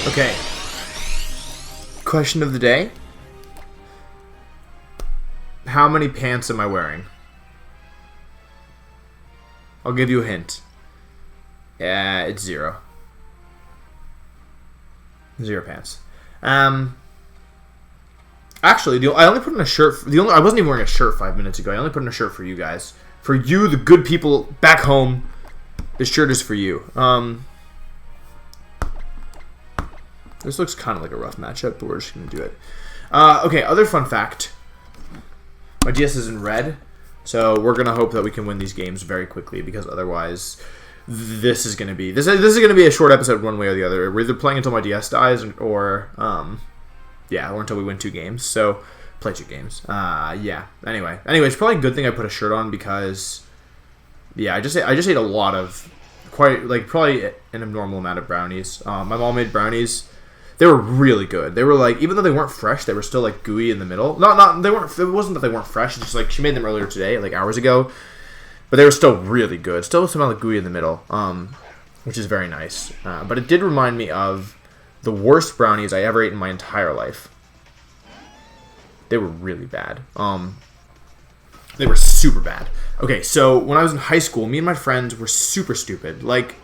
Okay. Question of the day. How many pants am I wearing? I'll give you a hint. Yeah, it's 0. 0 pants. Actually, I only put in a shirt. I wasn't even wearing a shirt 5 minutes ago. I only put in a shirt for you guys. For you, the good people back home. This shirt is for you. This looks kind of like a rough matchup, but we're just going to do it. Okay, other fun fact. My DS is in red, so we're going to hope that we can win these games very quickly, because otherwise this is going to be a short episode one way or the other. We're either playing until my DS dies or until we win 2 games. So play 2 games. Yeah. Anyway, it's probably a good thing I put a shirt on, because I just ate a lot of probably an abnormal amount of brownies. My mom made brownies. They were really good. They were like, even though they weren't fresh, they were still like gooey in the middle. They weren't. It wasn't that they weren't fresh. It's just like she made them earlier today, like hours ago, but they were still really good. Still smelled like gooey in the middle, which is very nice. But it did remind me of the worst brownies I ever ate in my entire life. They were really bad. They were super bad. Okay, so when I was in high school, me and my friends were super stupid. Like,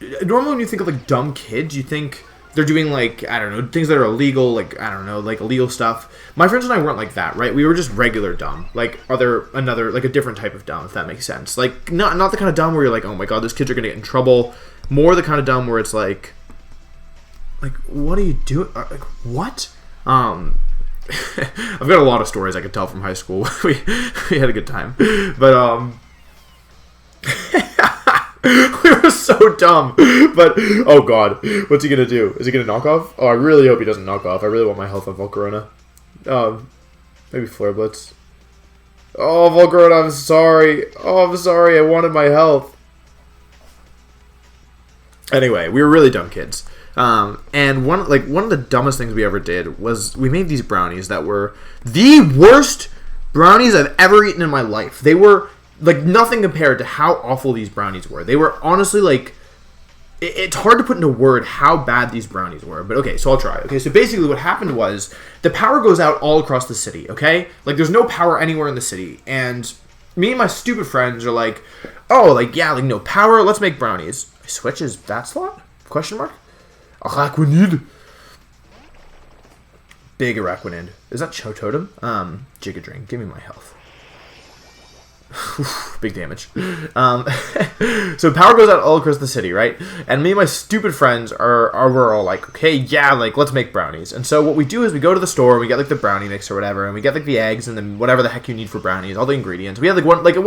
normally when you think of like dumb kids, you think they're doing like, I don't know, things that are illegal, like, I don't know, like illegal stuff. My friends and I weren't like that, right? We were just regular dumb. Like, a different type of dumb, if that makes sense. Like, not the kind of dumb where you're like, oh my god, those kids are gonna get in trouble. More the kind of dumb where it's like, what are you doing? Like, what? I've got a lot of stories I could tell from high school. we had a good time, but we were so dumb. But oh god, what's he gonna do? Is he gonna knock off? Oh, I really hope he doesn't knock off. I really want my health on Volcarona. Maybe Flare Blitz. Oh, Volcarona, I'm sorry. Oh, I'm sorry. I wanted my health. Anyway, we were really dumb kids. And one of the dumbest things we ever did was we made these brownies that were the worst brownies I've ever eaten in my life. They were like nothing compared to how awful these brownies were. They were honestly like, it's hard to put into word how bad these brownies were. But okay, so I'll try. Okay, so basically what happened was the power goes out all across the city, okay? Like there's no power anywhere in the city. And me and my stupid friends are like, oh, like, yeah, like no power, let's make brownies. Switches that slot? Question mark? Araquanid. Big Araquanid. Is that Chototem? Gigadring. Give me my health. Big damage. So power goes out all across the city, right? And me and my stupid friends we're all like, okay, yeah, like, let's make brownies. And so what we do is we go to the store, and we get like the brownie mix or whatever, and we get like the eggs and then whatever the heck you need for brownies, all the ingredients. We had we weren't making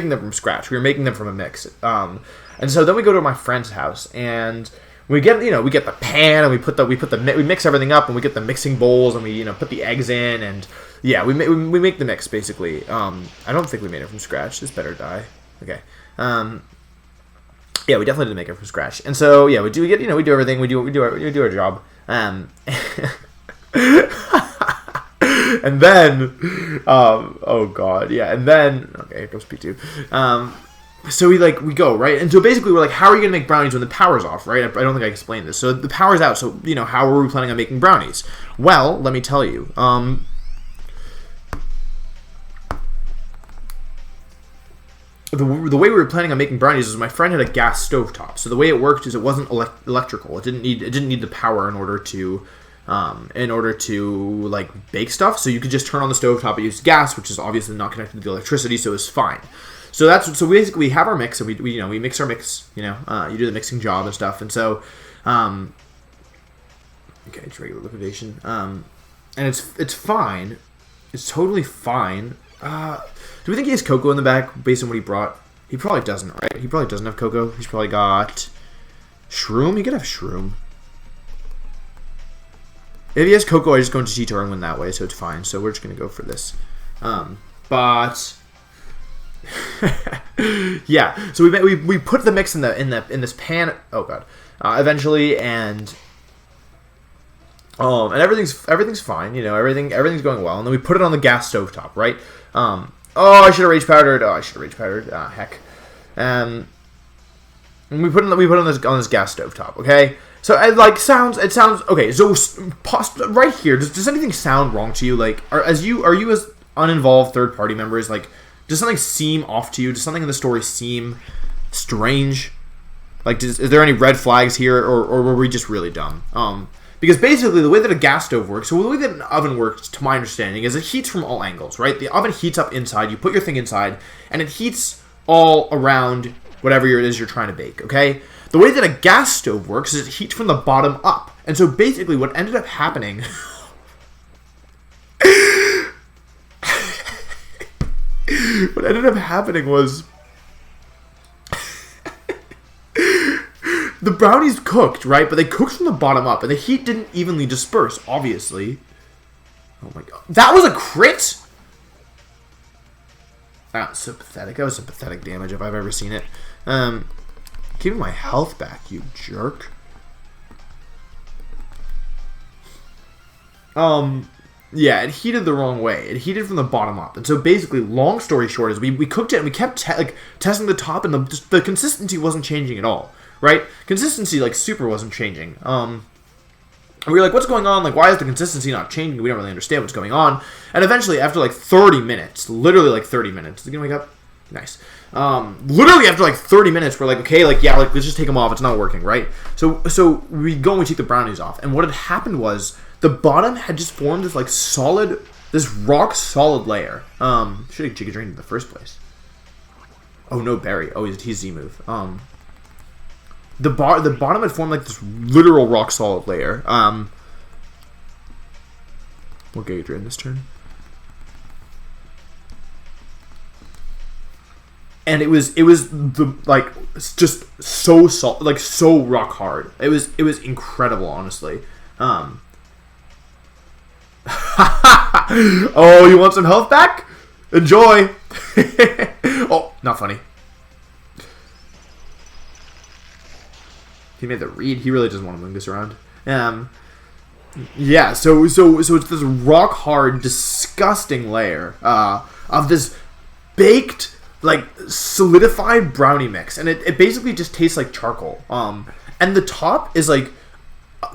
them from scratch. We were making them from a mix. And so then we go to my friend's house, and we get the pan, and we mix everything up, and we get the mixing bowls, and we put the eggs in, and yeah, we make the mix basically. I don't think we made it from scratch. This better die. Okay. Yeah, we definitely didn't make it from scratch. And so yeah, we do everything. We do our job. And then oh god, yeah, and then okay, here goes P2. So we go, right? And so basically we're like, how are you going to make brownies when the power's off, right? I don't think I explained this. So the power's out, so, how are we planning on making brownies? Well, let me tell you. The way we were planning on making brownies is my friend had a gas stovetop. So the way it worked is it wasn't electrical. It didn't need the power in order to like bake stuff. So you could just turn on the stovetop and use gas, which is obviously not connected to the electricity, so it's fine. So basically we have our mix, and we mix our mix. You do the mixing job and stuff, and so okay, it's regular liquidation, and it's fine, it's totally fine. Do we think he has cocoa in the back based on what he brought? He probably doesn't, right? He probably doesn't have cocoa. He's probably got shroom. He could have shroom. If he has cocoa, I just go into Cheetor and win that way, so it's fine. So we're just gonna go for this, but. Yeah, so we put the mix in this pan. Oh god, eventually, and everything's fine. Everything's going well, and then we put it on the gas stovetop, right? Oh, I should have rage powdered. Heck. And we put it on this gas stovetop. Okay, So it sounds okay. So right here, does anything sound wrong to you? Like, are you as uninvolved third party members, like, does something seem off to you? Does something in the story seem strange? Like, is there any red flags here, or were we just really dumb? Because basically the way that a gas stove works, so the way that an oven works, to my understanding, is it heats from all angles, right? The oven heats up inside, you put your thing inside, and it heats all around whatever it is you're trying to bake, okay? The way that a gas stove works is it heats from the bottom up. And so basically what ended up happening... what ended up happening was... the brownies cooked, right? But they cooked from the bottom up, and the heat didn't evenly disperse, obviously. Oh my god. That was a crit?! That was so pathetic. That was some pathetic damage if I've ever seen it. Give me my health back, you jerk. Yeah, it heated the wrong way. It heated from the bottom up. And so basically, long story short, is we cooked it and we kept testing the top, and the consistency wasn't changing at all, right? Consistency, like, super wasn't changing. And we were like, what's going on? Like, why is the consistency not changing? We don't really understand what's going on. And eventually, after like 30 minutes, literally like 30 minutes, is it gonna wake up? Nice. Literally after like 30 minutes, we're like, okay, like, yeah, like, let's just take them off. It's not working, right? So we go and we take the brownies off. And what had happened was the bottom had just formed this, like, this rock solid layer. Should have Giga Drained in the first place. Oh, no, Barry. Oh, he's Z-move. The bottom had formed, like, this literal rock solid layer. We'll Giga Drain this turn. And it was just so solid, like, so rock hard. It was incredible, honestly. Oh, you want some health back? Enjoy. Oh, not funny. He made the read. He really doesn't want to move this around. Yeah. So it's this rock hard, disgusting layer of this baked, like, solidified brownie mix, and it basically just tastes like charcoal. And the top is, like,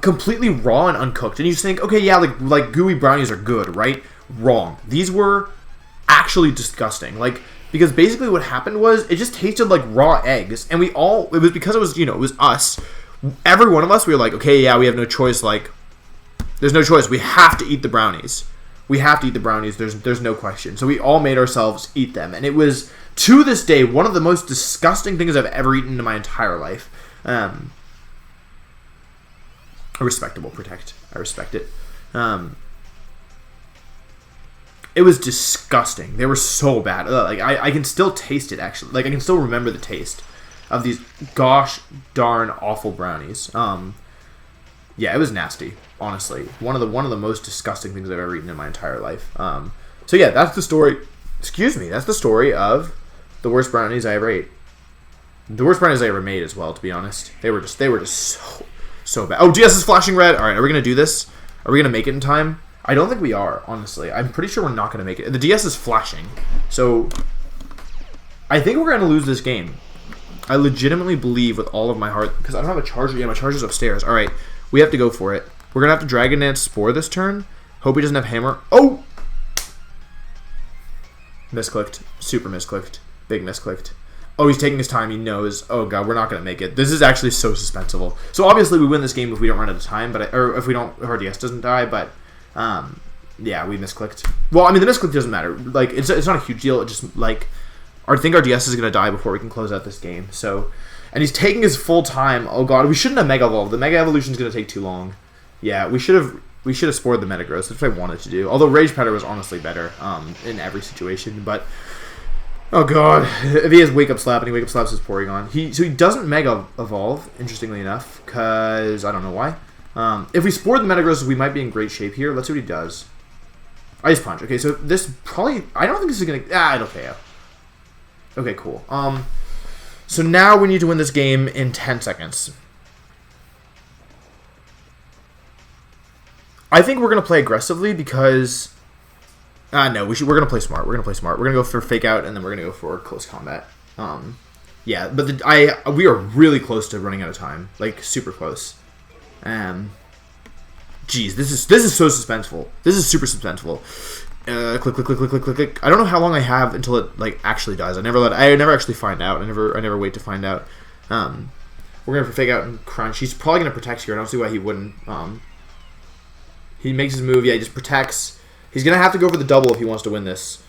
completely raw and uncooked, and you just think, okay, yeah, like gooey brownies are good, right? Wrong. These were actually disgusting. Like, because basically what happened was it just tasted like raw eggs, and it was because it was, it was us. Every one of us, we were like, okay, yeah, we have no choice. Like, there's no choice. We have to eat the brownies. We have to eat the brownies. There's no question. So we all made ourselves eat them, and it was, to this day, one of the most disgusting things I've ever eaten in my entire life. Respectable protect. I respect it. It was disgusting. They were so bad. Like, I can still taste it, actually. Like, I can still remember the taste of these gosh darn awful brownies. Yeah, it was nasty, honestly. One of the most disgusting things I've ever eaten in my entire life. So yeah, that's the story. Excuse me. That's the story of the worst brownies I ever ate. The worst brownies I ever made as well, to be honest. They were just so bad. Oh, DS is flashing red. All right, are we going to do this? Are we going to make it in time? I don't think we are, honestly. I'm pretty sure we're not going to make it. The DS is flashing. So I think we're going to lose this game. I legitimately believe with all of my heart, because I don't have a charger. Yeah, my charger's upstairs. All right, we have to go for it. We're going to have to Dragon Dance Spore this turn. Hope he doesn't have Hammer. Oh! Misclicked. Super misclicked. Big misclicked. Oh, he's taking his time. He knows. Oh, God, we're not going to make it. This is actually so suspenseful. So, obviously, we win this game if we don't run out of time, or if our DS doesn't die, but, yeah, we misclicked. Well, I mean, the misclick doesn't matter. Like, it's not a huge deal. It just, like, I think our DS is going to die before we can close out this game. So, and he's taking his full time. Oh, God, we shouldn't have Mega Evolved. The Mega Evolution is going to take too long. Yeah, we should have spored the Metagross. That's what I wanted to do. Although Rage Powder was honestly better in every situation, but... Oh, God. If he has Wake Up Slap and he Wake Up Slaps his Porygon. So he doesn't Mega Evolve, interestingly enough, because I don't know why. If we Spore the Metagross, we might be in great shape here. Let's see what he does. Ice Punch. Okay, so this probably... I don't think this is going to... it'll KO. Okay, cool. So now we need to win this game in 10 seconds. I think we're going to play aggressively because... no, we're going to play smart. We're going to play smart. We're going to go for Fake Out, and then we're going to go for Close Combat. Yeah, but we are really close to running out of time. Like, super close. Jeez, this is so suspenseful. This is super suspenseful. Click, click, click, click, click, click, click. I don't know how long I have until it like actually dies. I never actually find out. I never wait to find out. We're gonna fake out and crunch. He's probably gonna protect here. I don't see why he wouldn't. He makes his move. Yeah, he just protects. He's gonna have to go for the double if he wants to win this.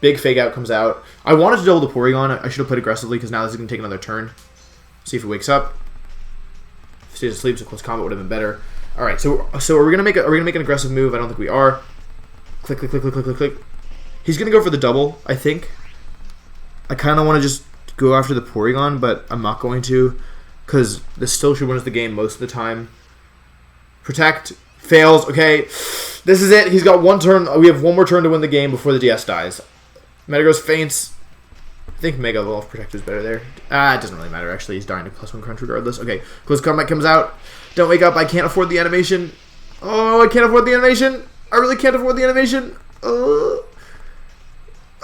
Big fake out comes out. I wanted to double the Porygon. I should have played aggressively because now this is gonna take another turn. See if he wakes up. If he stays asleep, so close combat would have been better. All right, so are we gonna make an aggressive move? I don't think we are. Click, click, click, click, click, click, click. He's gonna go for the double, I think. I kind of want to just go after the Porygon, but I'm not going to, because this still should win us the game most of the time. Protect. Fails. Okay. This is it. He's got one turn. We have one more turn to win the game before the DS dies. Metagross faints. I think Mega Evolve Protect is better there. It doesn't really matter, actually. He's dying to +1 crunch regardless. Okay. Close Combat comes out. Don't wake up. I can't afford the animation. Oh, I can't afford the animation. I really can't afford the animation.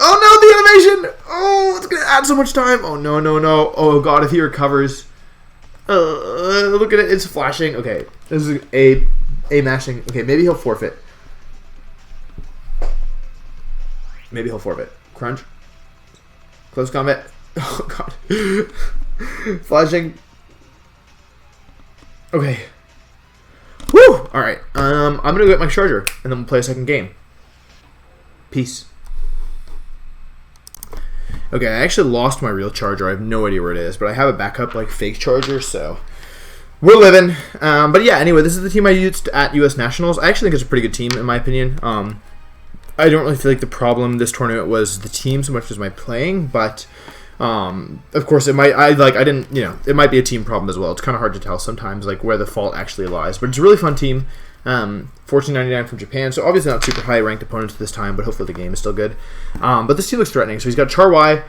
Oh no, the animation! Oh, it's gonna add so much time. Oh no, no, no. Oh god, if he recovers. Look at it, it's flashing. Okay, this is a mashing. Okay, maybe he'll forfeit. Maybe he'll forfeit. Crunch. Close combat. Oh god. Flashing. Okay. Woo! Alright. I'm gonna go get my charger and then we'll play a second game. Peace. Okay, I actually lost my real charger. I have no idea where it is, but I have a backup, like, fake charger, so we're living. But yeah, anyway, this is the team I used at US Nationals. I actually think it's a pretty good team, in my opinion. I don't really feel like the problem this tournament was the team so much as my playing, but of course it might. It might be a team problem as well. It's kind of hard to tell sometimes, like, where the fault actually lies. But it's a really fun team. 14.99 from Japan, so obviously not super high ranked opponents this time, but hopefully the game is still good. But this team looks threatening. So he's got Charwai,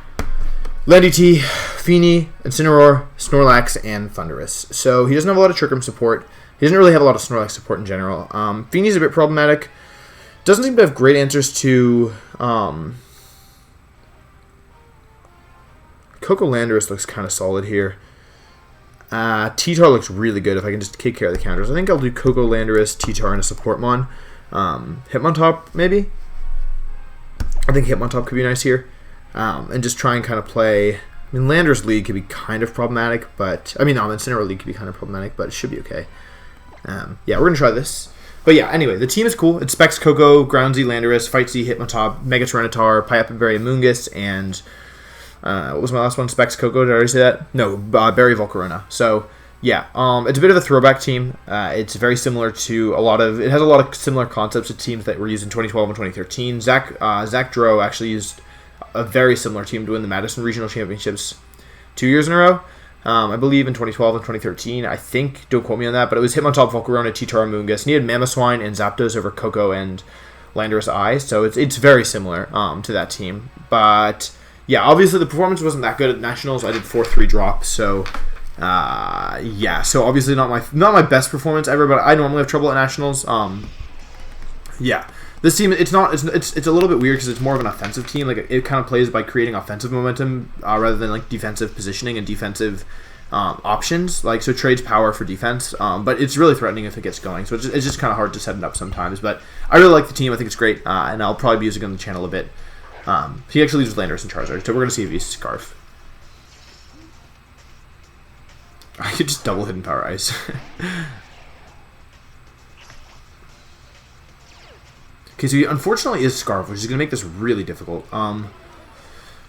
Landy T, Feeny, Incineroar, Snorlax, and Thundurus. So he doesn't have a lot of Trick Room support. He doesn't really have a lot of Snorlax support in general. Feeny's a bit problematic. Doesn't seem to have great answers to Coco Landorus looks kind of solid here. T-Tar looks really good if I can just take care of the counters. I think I'll do Coco Landorus, T-Tar, and a support mon. Hitmontop, maybe? I think Hitmontop could be nice here. And just try and kind of play... I mean, Landorus League could be kind of problematic, but... I mean, Incineroar League could be kind of problematic, but it should be okay. Yeah, we're going to try this. But yeah, anyway, the team is cool. It specs Coco, Groundsy, Landorus, Fightsy, Hitmontop, Mega Tyranitar, Piapen Berry, Amoonguss, and... what was my last one? Specs Coco, did I already say that? No, Berry Volcarona. So, yeah, it's a bit of a throwback team. It's very similar to it has a lot of similar concepts to teams that were used in 2012 and 2013. Zach Dro actually used a very similar team to win the Madison Regional Championships 2 years in a row. I believe in 2012 and 2013. I think, don't quote me on that, but it was Hitmontop, Volcarona, T-Tar, Amoonguss. And he had Mamoswine and Zapdos over Coco and Landorus I, so it's very similar to that team. But... yeah, obviously the performance wasn't that good at Nationals. I did 4-3 drop, so yeah. So obviously not my best performance ever, but I normally have trouble at Nationals. Yeah, this team it's a little bit weird because it's more of an offensive team. Like it kind of plays by creating offensive momentum rather than like defensive positioning and defensive options. Like so trades power for defense, but it's really threatening if it gets going. So it's just kind of hard to set it up sometimes. But I really like the team. I think it's great, and I'll probably be using it on the channel a bit. He actually leaves Landorus and Charizard, so we're going to see if he's Scarf. I could just double Hidden Power Ice. Okay, so he unfortunately is Scarf, which is going to make this really difficult.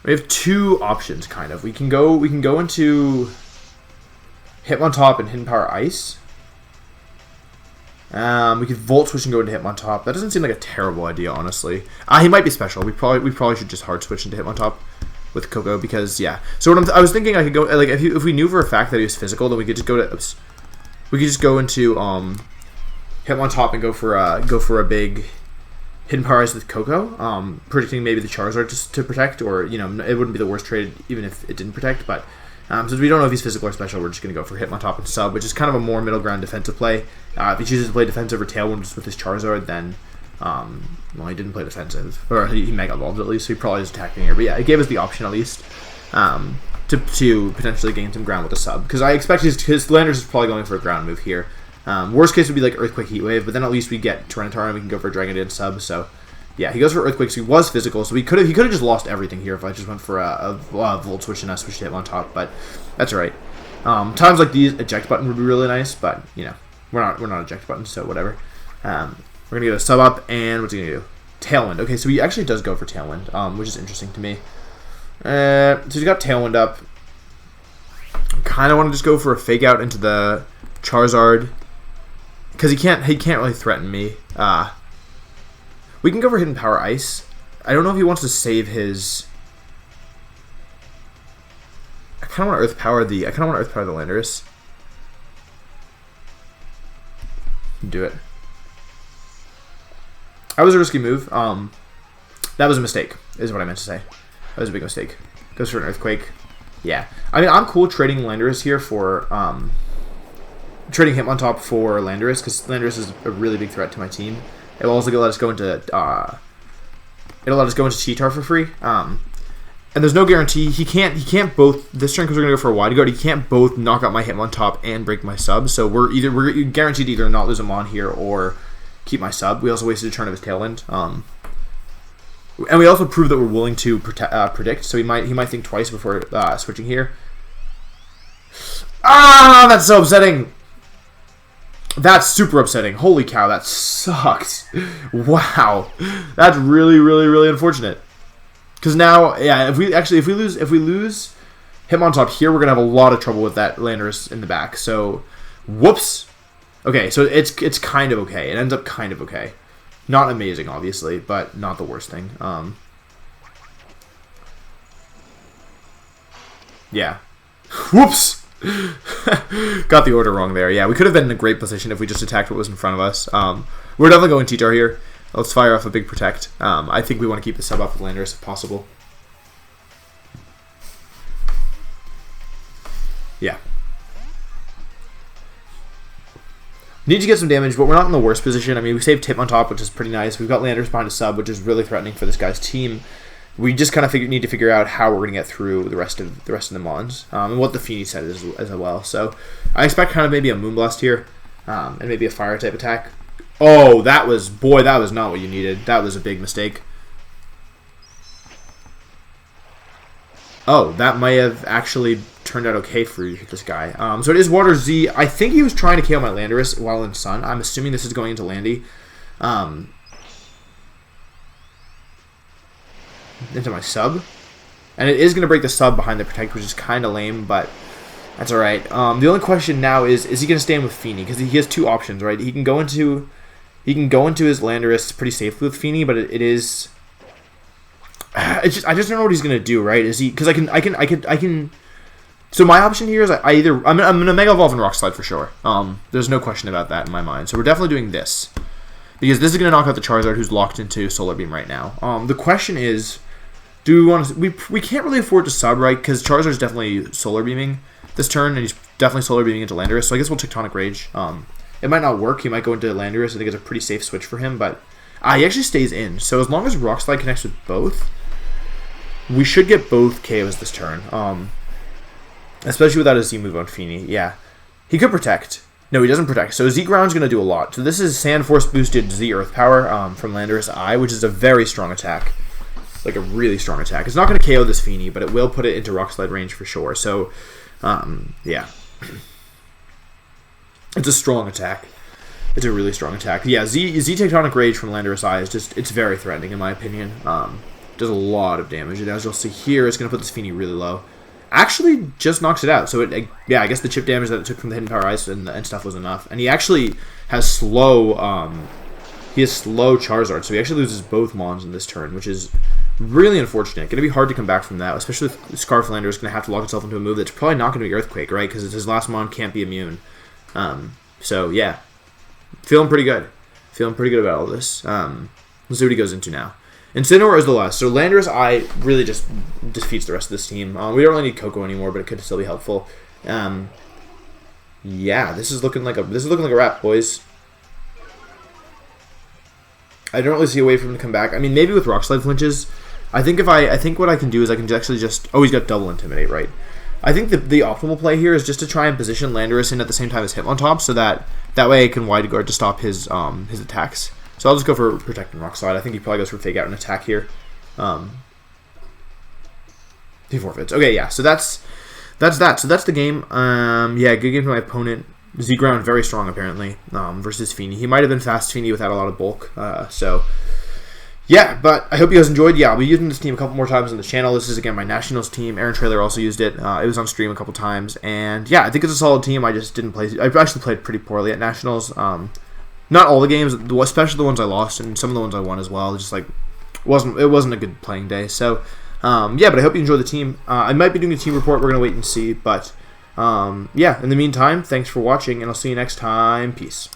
We have two options, kind of. We can go into Hitmontop and Hidden Power Ice. We could Volt Switch and go into Hitmontop. That doesn't seem like a terrible idea, honestly. He might be special. We probably should just hard switch into Hitmontop with Coco because yeah. So I was thinking I could go like if we knew for a fact that he was physical, then we could just go into Hitmontop and go for a big Hidden Power Ice with Coco. Predicting maybe the Charizard just to protect, or it wouldn't be the worst trade even if it didn't protect, but. Since we don't know if he's physical or special, we're just going to go for Hitmontop and sub, which is kind of a more middle ground defensive play. If he chooses to play defensive or Tailwind just with his Charizard, then, well, he didn't play defensive. Or he Mega Evolved at least, so he probably is attacking here. But yeah, it gave us the option at least. to potentially gain some ground with a sub. Because I expect his Landers is probably going for a ground move here. Worst case would be like Earthquake Heatwave, but then at least we get Tyranitar and we can go for a Dragon Dance sub. So yeah, he goes for Earthquake. So he was physical, so he could have just lost everything here if I just went for a Volt Switch and I switched to Hitmontop. But that's alright. Times like these, eject button would be really nice, but you know we're not eject button, so whatever. We're gonna get a sub up, and what's he gonna do? Tailwind. Okay, so he actually does go for Tailwind, which is interesting to me. So he's got Tailwind up. Kind of want to just go for a Fake Out into the Charizard because he can't really threaten me. We can go for Hidden Power Ice. I don't know if he wants to save his. I kind of want to Earth Power the Landorus. Do it. That was a risky move. That was a mistake, is what I meant to say. That was a big mistake. Goes for an Earthquake. Yeah. I mean, I'm cool trading Landorus here for, trading Hitmontop for Landorus, because Landorus is a really big threat to my team. It'll also let us go into, Cheetar for free. And there's no guarantee. He can't both, this turn, because we're going to go for a Wide Guard, he can't both knock out my Hitmontop and break my sub, so we're guaranteed to either not lose him on here or keep my sub. We also wasted a turn of his Tailwind. And we also proved that we're willing to predict, so he might think twice before switching here. Ah, that's so upsetting. That's super upsetting. Holy cow, that sucks. Wow, that's really, really, really unfortunate. Because now, yeah, if we lose Hitmontop here, we're gonna have a lot of trouble with that Landorus in the back. So, whoops. Okay, so it's kind of okay. It ends up kind of okay. Not amazing, obviously, but not the worst thing. Yeah. Whoops! Got the order wrong there. Yeah, we could have been in a great position if we just attacked what was in front of us. We're definitely going T-Tar here. Let's fire off a big Protect. I think we want to keep the sub up with Landorus if possible. Yeah. Need to get some damage, but we're not in the worst position. I mean, we saved Hitmontop, which is pretty nice. We've got Landorus behind a sub, which is really threatening for this guy's team. We just kind of need to figure out how we're going to get through the rest of the Mons, and what the Feeny set is as well. So I expect kind of maybe a Moonblast here, and maybe a Fire type attack. Oh, that was not what you needed. That was a big mistake. Oh, that might have actually turned out okay for this guy. So it is Water Z. I think he was trying to KO my Landorus while in Sun. I'm assuming this is going into Landy. Into my sub. And it is going to break the sub behind the Protect, which is kind of lame, but that's alright. The only question now is he going to stand with Feeny? Because he has two options, right? He can go into his Landorus pretty safely with Feeny, but it is... I just don't know what he's gonna do, right? Is he? Because I can. So my option here is I'm gonna Mega Evolve and Rock Slide for sure. There's no question about that in my mind. So we're definitely doing this because this is gonna knock out the Charizard who's locked into Solar Beam right now. The question is, do we want to? We can't really afford to sub, right? Because Charizard's definitely Solar Beaming this turn, and he's definitely Solar Beaming into Landorus. So I guess we'll Tectonic Rage. It might not work. He might go into Landorus. I think it's a pretty safe switch for him, but he actually stays in. So as long as Rock Slide connects with both, we should get both KOs this turn, especially without a Z move on Feeny. Yeah, he could Protect. No, he doesn't Protect. So Z Ground's going to do a lot. So this is Sand Force boosted Z Earth Power from Landorus I, which is a very strong attack, like a really strong attack. It's not going to KO this Feeny, but it will put it into Rock Slide range for sure. So, yeah, it's a strong attack. It's a really strong attack. Yeah, Z Tectonic Rage from Landorus I is it's very threatening in my opinion. Does a lot of damage, and as you'll see here, it's going to put this Feeny really low. Actually, just knocks it out. So yeah, I guess the chip damage that it took from the Hidden Power Ice and stuff was enough. And he actually has slow Charizard, so he actually loses both Mons in this turn, which is really unfortunate. Going to be hard to come back from that, especially with Scarf Lander is going to have to lock itself into a move that's probably not going to be Earthquake, right? Because his last Mon can't be immune. So yeah, feeling pretty good. Feeling pretty good about all this. Let's see what he goes into now. Incineroar is the last. So Landorus I really just defeats the rest of this team. We don't really need Coco anymore, but it could still be helpful. Yeah, this is looking like a wrap, boys. I don't really see a way for him to come back. I mean, maybe with Rock Slide flinches. I think what I can do is I can actually just... Oh, he's got double Intimidate, right? I think the optimal play here is just to try and position Landorus in at the same time as Hitmontop, so that way I can wide guard to stop his attacks. So I'll just go for Protecting Rock Slide. I think he probably goes for Fake Out and Attack here. He forfeits. Okay, yeah, so that's that. So that's the game. Yeah, good game to my opponent. Z-Ground very strong apparently versus Feeney. He might have been fast Feeney without a lot of bulk. So yeah, but I hope you guys enjoyed. Yeah, I'll be using this team a couple more times on the channel. This is, again, my Nationals team. Aaron Trailer also used it. It was on stream a couple times. And yeah, I think it's a solid team. I just didn't play. I actually played pretty poorly at Nationals. Not all the games, especially the ones I lost, and some of the ones I won as well. Just like it wasn't a good playing day. So yeah, but I hope you enjoy the team. I might be doing a team report. We're gonna wait and see. But yeah, in the meantime, thanks for watching, and I'll see you next time. Peace.